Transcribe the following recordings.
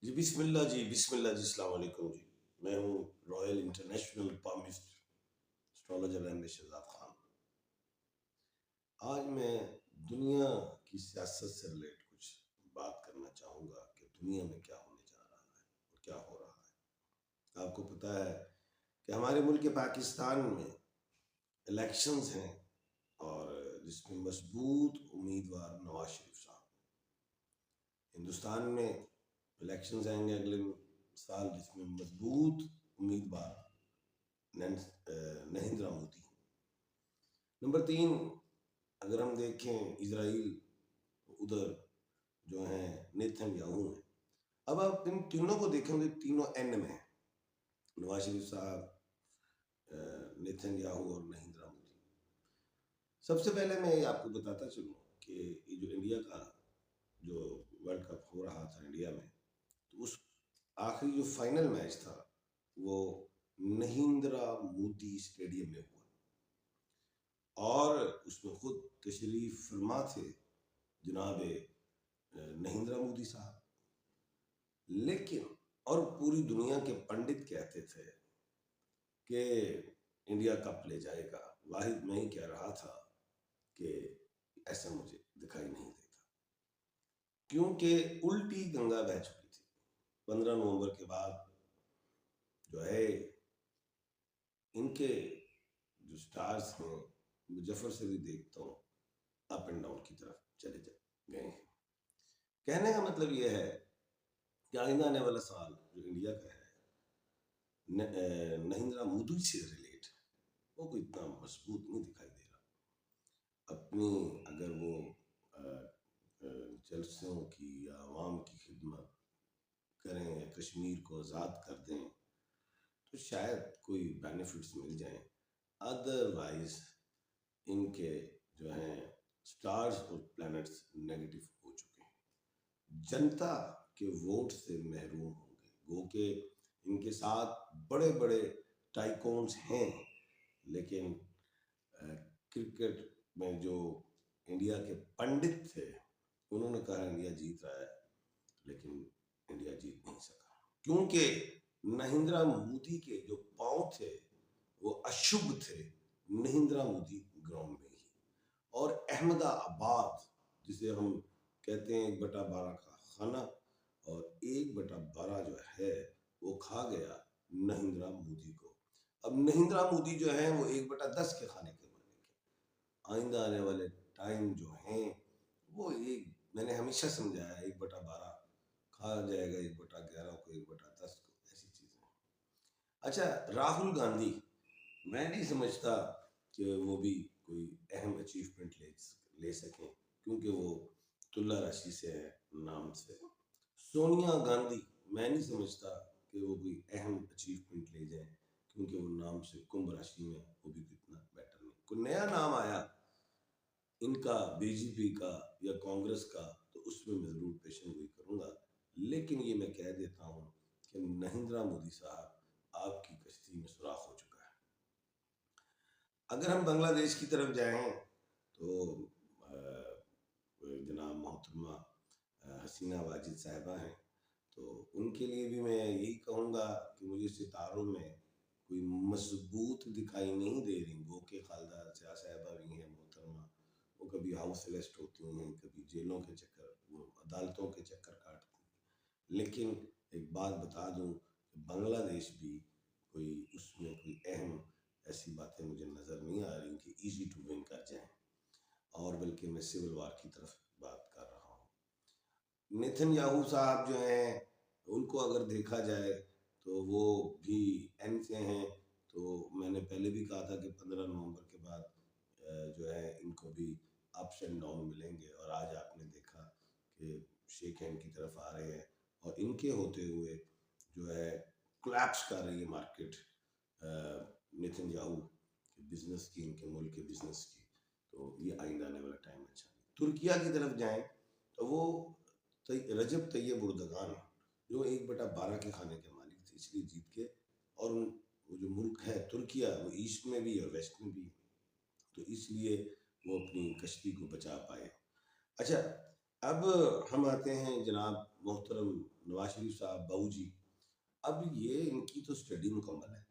جی بسم اللہ جی، السلام علیکم جی۔ میں ہوں royal international palmist astrologer M Shahzad Khan. آج میں دنیا کی سیاست سے ریلیٹ کچھ بات کرنا چاہوں گا کہ دنیا میں کیا ہونے جا رہا ہے اور کیا ہو رہا ہے۔ آپ کو پتہ ہے کہ ہمارے ملک پاکستان میں الیکشنز ہیں اور جس میں مضبوط امیدوار نواز شریف صاحب۔ ہندوستان میں الیکشنز آئیں گے اگلے سال جس میں مضبوط امیدوار نریندر مودی۔ نمبر 3، اگر ہم دیکھیں اسرائیل، ادھر جو ہیں نیتن یاہو ہیں۔ اب آپ ان تینوں کو دیکھیں گے، تینوں این میں ہیں، نواز شریف صاحب، نیتن یاہو اور نریندر مودی۔ سب سے پہلے میں آپ کو بتاتا چلوں کہ یہ جو انڈیا کا جو ورلڈ کپ ہو رہا تھا انڈیا میں، تو اس آخری جو فائنل میچ تھا وہ نریندر مودی اسٹیڈیم میں ہوا اور اس میں خود تشریف فرما تھے جناب نریندر مودی صاحب۔ لیکن اور پوری دنیا کے پنڈت کہتے تھے کہ انڈیا کپ لے جائے گا، واحد میں ہی کہہ رہا تھا کہ ایسا مجھے دکھائی نہیں دیتا، کیونکہ الٹی گنگا بہہ چکی تھی 15 نومبر کے بعد۔ جو ہے ان کے جو سٹارز ہیں، مظفر سے بھی دیکھتا ہوں اپ اینڈ ڈاؤن کی طرف چلے گئے ہیں۔ کہنے کا مطلب یہ ہے کہ آئندہ آنے والا سال جو انڈیا کا ہے نریندر مودی سے ریلیٹ وہ کوئی اتنا مضبوط نہیں دکھائی دے رہا۔ اپنی اگر وہ جلسوں کی یا عوام کی خدمت کریں یا کشمیر کو آزاد کر دیں تو شاید کوئی بینیفٹس مل جائیں، ادروائز ان کے جو ہیں سٹارز اور پلانٹس نیگیٹو ہو چکے ہیں، جنتا کے ووٹ سے محروم ہوں گے۔ گو کہ ان کے ساتھ بڑے بڑے ٹائکونز ہیں، لیکن کرکٹ میں جو انڈیا کے پنڈت تھے انہوں نے کہا انڈیا جیت رہا ہے، لیکن انڈیا جیت نہیں سکا، کیونکہ نریندر مودی کے جو پاؤں تھے وہ اشبھ تھے نریندر مودی گراؤنڈ میں ہی۔ اور احمد آباد جسے ہم کہتے ہیں 1/12 کا کھانا، اور 1/12 جو ہے وہ کھا گیا نریندر مودی کو۔ اب نریندر مودی جو ہیں وہ 1/10 کے کھانے کے بنے گے۔ آئندہ آنے والے ٹائم جو ہیں وہ میں نے ہمیشہ سمجھا ہے 1/12 کھا جائے گا 1/11 کو، 1/10 کو، ایسی چیزیں۔ اچھا، راہل گاندھی میں نہیں سمجھتا کہ وہ بھی کوئی اہم اچیومنٹ لے سکیں، کیونکہ وہ تلہ راشی سے ہے نام سے۔ سونیا گاندھی میں نہیں سمجھتا کہ وہ کوئی اہم اچیومنٹ لے جائیں، کیونکہ وہ نام سے کمبھ راشی میں وہ بھی اتنا بیٹر نہیں۔ کوئی نیا نام آیا ان کا، بی جے پی کا یا کانگریس کا، تو اس میں میں ضرور پیشن گوئی کروں گا، لیکن یہ میں کہہ دیتا ہوں کہ نریندر مودی صاحب آپ کی کشتی میں سوراخ ہو چکا ہے۔ اگر ہم بنگلہ دیش کی طرف جائیں تو جناب محترمہ حسینہ واجد صاحبہ ہیں، تو ان کے لیے بھی میں یہی کہوں گا کہ مجھے ستاروں میں کوئی مضبوط دکھائی نہیں دے رہی۔ وہ کہ خالدہ ضیاء صاحبہ بھی ہیں محترمہ، وہ کبھی ہاؤس اریسٹ ہوتی ہیں، کبھی جیلوں کے چکر، وہ عدالتوں کے چکر کاٹتی ہیں۔ لیکن ایک بات بتا دوں کہ بنگلہ دیش بھی کوئی اس میں کوئی اہم ایسی باتیں مجھے نظر نہیں آ رہی کہ ایزی ٹو ون کر جائیں، اور بلکہ میں سول وار کی طرف بات کر رہا ہوں۔ نیتن یاہو صاحب جو ہیں ان کو اگر دیکھا جائے تو وہ بھی این سے ہیں، تو میں نے پہلے بھی کہا تھا کہ 15 نومبر کے بعد جو ہے ان کو بھی اپس اینڈ ڈاؤن ملیں گے، اور آج آپ نے دیکھا کہ شیک ہینڈ کی طرف آ رہے ہیں، اور ان کے ہوتے ہوئے جو ہے کلیپس کر رہی ہے مارکیٹ نیتن یاہو کے بزنس کی، ان کے ملک کے بزنس کی۔ تو یہ آئندہ آنے والا ٹائم اچھا نہیں۔ ترکیہ کی طرف جائیں تو وہ رجب طیب اردگان جو 1/12 کے کھانے کے مالک تھے، اس لیے جیت کے، اور وہ جو ملک ہے ترکیہ وہ ایسٹ میں بھی اور ویسٹ میں بھی، تو اس لیے وہ اپنی کشتی کو بچا پائے۔ اچھا، اب ہم آتے ہیں جناب محترم نواز شریف صاحب بہو جی. اب یہ ان کی تو اسٹڈی مکمل ہے،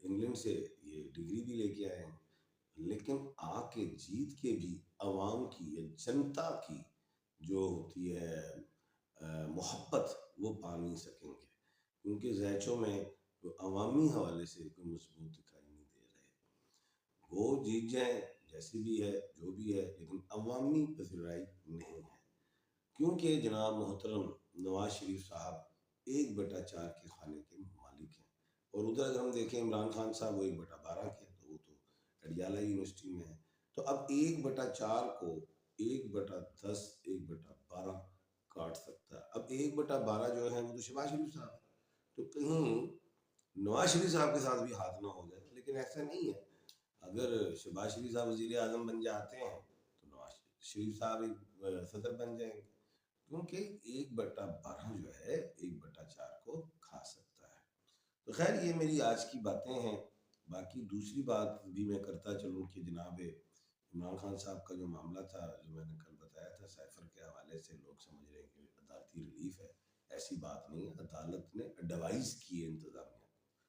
انگلینڈ سے یہ ڈگری بھی لے کے آئے ہیں، لیکن آ کے جیت کے بھی عوام کی یا جنتا کی جو ہوتی ہے محبت وہ پا نہیں سکیں گے، کیونکہ زیچوں میں عوامی حوالے سے کوئی مضبوط دکھائی نہیں دے رہے. وہ جیت جائیں جیسی بھی ہے جو بھی ہے، لیکن عوامی پذیرائی نہیں ہے، کیونکہ جناب محترم نواز شریف صاحب 1/4 کے خانے کے مالک ہیں. اور ادھر اگر ہم دیکھیں عمران خان صاحب وہ 1/12 کے ہیں، تو وہ تو اڈیالہ یونیورسٹی میں ہے. تو اب 1/4 کو 1/10 1/12 کاٹ سکتا ہے. اب 1/12 جو ہے وہ تو شہباز شریف صاحب ہے، تو کہیں نواز شریف صاحب کے ساتھ بھی ہاتھ نہ ہو جائے. لیکن ایسا نہیں ہے، اگر شہباز شریف صاحب وزیر اعظم بن جاتے ہیں تو نواز شریف صاحب صدر بن جائیں گے، کیونکہ 1/12 جو ہے 1/4 کو کھا سکتا ہے. تو خیر یہ میری آج کی باتیں ہیں. باقی دوسری بات بھی میں کرتا چلوں کہ جناب عمران خان صاحب کا جو معاملہ تھا، جو میں نے کل بتایا تھا سائفر کے حوالے سے، لوگ سمجھ رہے ہیں کہ عدالتی ریلیف ہے. ایسی بات نہیں ہے، عدالت نے ایڈوائز کی ہے انتظامیہ کو.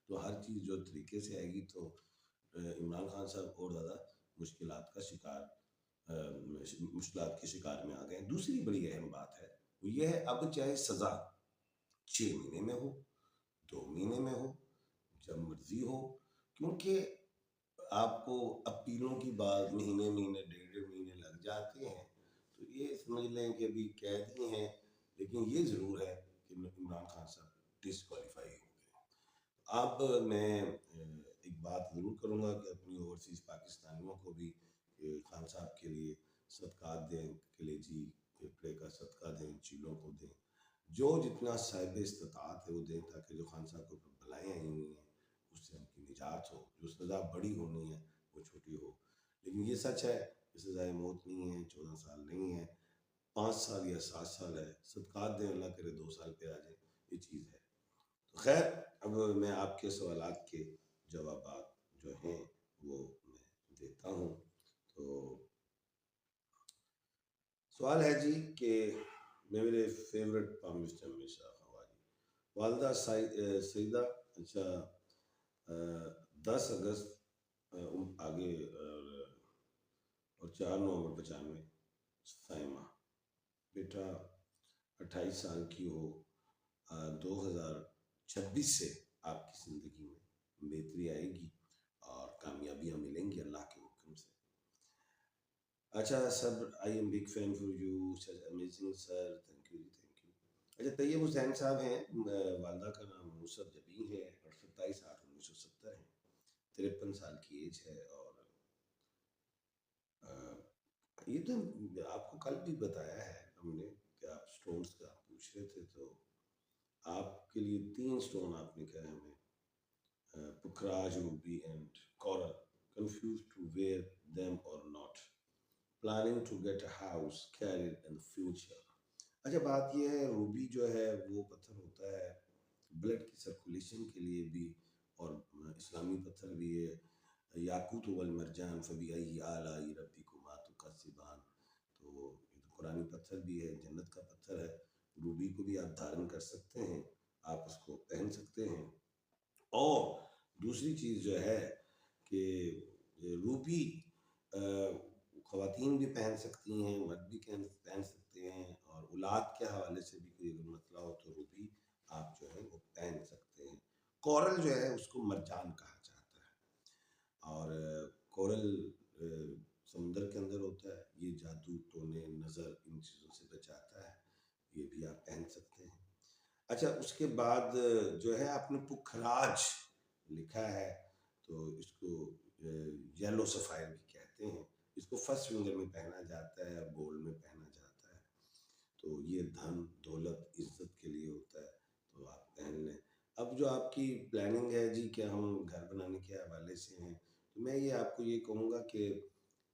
تو ہر چیز جو طریقے سے آئے گی تو عمران خان صاحب اور زیادہ مشکلات کا شکار مشکلات کے شکار میں آ گئے ہیں. دوسری بڑی اہم بات ہے وہ یہ ہے، اب چاہے سزا 6 مہینے میں ہو، 2 مہینے میں ہو، جب مرضی ہو، کیونکہ آپ کو اپیلوں کی بات مہینے مہینے 1.5 مہینے لگ جاتے ہیں. تو یہ سمجھ لیں کہ ابھی قید ہی ہیں، لیکن یہ ضرور ہے کہ عمران خان صاحب ڈسکوالیفائی ہو گئے. اب میں ایک بات ضرور کروں گا کہ اپنی اوورسیز پاکستانیوں کو بھی خان صاحب کے لیے صدقات دیں، کلیجی پھیپھڑے کا صدقہ دیں، چیلوں کو دیں، جو جتنا صاحب استطاعت ہے وہ دیں، تاکہ جو خان صاحب کو بلائیں آئی ہوئی ہیں اس سے ان کی نجات ہو. جو سزا بڑی ہونی ہے وہ چھوٹی ہو. لیکن یہ سچ ہے کہ سزائے موت نہیں ہے، 14 سال نہیں ہے، 5 سال یا 7 سال ہے. صدقات دیں، اللہ کرے 2 سال پہ آ جائے، یہ چیز ہے. تو خیر اب میں آپ کے سوالات کے جوابات جو ہیں وہ میں دیتا ہوں. تو سوال ہے جی کہ میرے فیورٹ پرائم منسٹر میں شاہ خواجی والدہ سیدہ، اچھا 10 اگست آگے اور 4 نومبر 95 سائمہ بیٹا 28 سال کی ہو. 2026 سے آپ کی زندگی میں بہتری آئے گی اور کامیابیاں ملیں گی اللہ کے حکم سے. اچھا sir, I am big fan for you, amazing sir, thank you thank you. اچھا طیب حسین صاحب ہیں، والدہ کا نام نصرت جبیں ہے، اور 27/8/1970 ہیں، 53 سال کی ایج ہے. اور یہ تو آپ کو کل بھی بتایا ہے ہم نے کہ آپ سٹونز کا پوچھ رہے تھے، تو آپ کے لیے 3 سٹون آپ نے کہا ہمیں، پکھراج، ruby and coral. Confuse to wear them or not, planning to get a house, career and future. اچھا بات یہ ہے، روبی جو ہے وہ پتھر ہوتا ہے بلڈ کی سرکولیشن کے لیے بھی، اور اسلامی پتھر بھی ہے. یاقوت والمرجان فبأي آلاء ربكما تكذبان. تو یہ تو قرآنی پتھر بھی ہے، جنت کا پتھر ہے. روبی کو بھی آپ دھارن کر سکتے ہیں، آپ اس کو پہن سکتے ہیں. اور دوسری چیز جو ہے کہ روبی خواتین بھی پہن سکتی ہیں، مرد بھی پہن سکتے ہیں، اور اولاد کے حوالے سے بھی کوئی اگر مسئلہ ہو تو روبی آپ جو ہے وہ پہن سکتے ہیں. کورل جو ہے اس کو مرجان کہا جاتا ہے، اور کورل سمندر کے اندر ہوتا ہے. یہ جادو، ٹونے، نظر، ان چیزوں سے بچاتا ہے، یہ بھی آپ پہن سکتے ہیں. اچھا اس کے بعد جو ہے آپ نے پکھراج لکھا ہے، تو اس کو یلو سفائر بھی کہتے ہیں. اس کو فرسٹ فنگر میں پہنا جاتا ہے، گولڈ میں پہنا جاتا ہے. تو یہ دھن، دولت، عزت کے لیے ہوتا ہے، تو آپ پہن لیں. اب جو آپ کی پلاننگ ہے جی کہ ہم گھر بنانے کے حوالے سے ہیں، تو میں یہ آپ کو یہ کہوں گا کہ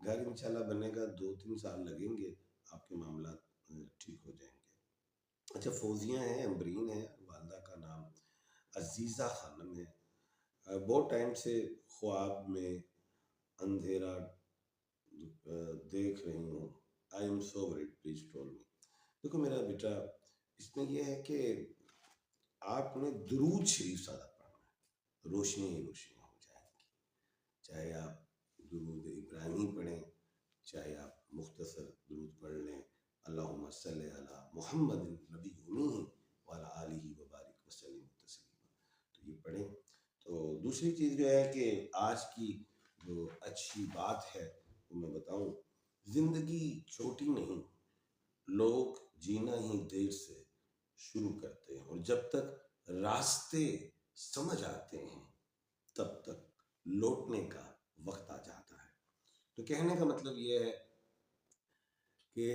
گھر انشاءاللہ بنے گا، 2-3 سال لگیں گے، آپ کے معاملات ٹھیک ہو جائیں گے. اچھا فوزیاں ہیں، امبرین ہیں، والدہ کا نام عزیزہ خانم ہے. بہت ٹائم سے خواب میں اندھیرا دیکھ رہی ہوں. I am so word, please told me. دیکھو میرا بیٹا، اس میں یہ ہے کہ آپ نے درود شریف زیادہ پڑھنا ہے، روشنی ہی روشنی ہو جائے گی. چاہے آپ درود ابراہیمی پڑھیں، چاہے آپ مختصر درود پڑھ لیں، اللہم صلی علی محمد نبی امی وعلی آلہ وبارک وسلم تسلیما، تو یہ پڑھیں. تو دوسری چیز جو ہے کہ آج کی جو اچھی بات ہے وہ میں بتاؤں، زندگی چھوٹی نہیں، لوگ جینا ہی دیر سے شروع کرتے ہیں، اور جب تک راستے سمجھ آتے ہیں تب تک لوٹنے کا وقت آ جاتا ہے. تو کہنے کا مطلب یہ ہے کہ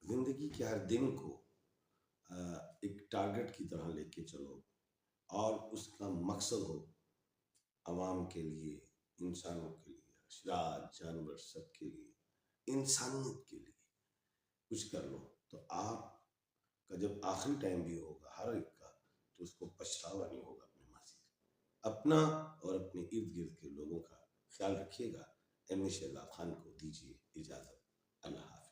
زندگی کے ہر دن کو ایک ٹارگٹ کی طرح لے کے چلو، اور اس کا مقصد ہو عوام کے لیے، انسانوں کے لیے، اشرار جانور سب کے لیے، انسانیت کے لیے کچھ کر لو. تو آپ کا جب آخری ٹائم بھی ہوگا ہر ایک کا، تو اس کو پچھتاوا نہیں ہوگا اپنے ماضی کا. اپنا اور اپنے ارد گرد کے لوگوں کا خیال رکھیے گا. ایم اے شہزاد خان کو دیجیے اجازت. اللہ حافظ.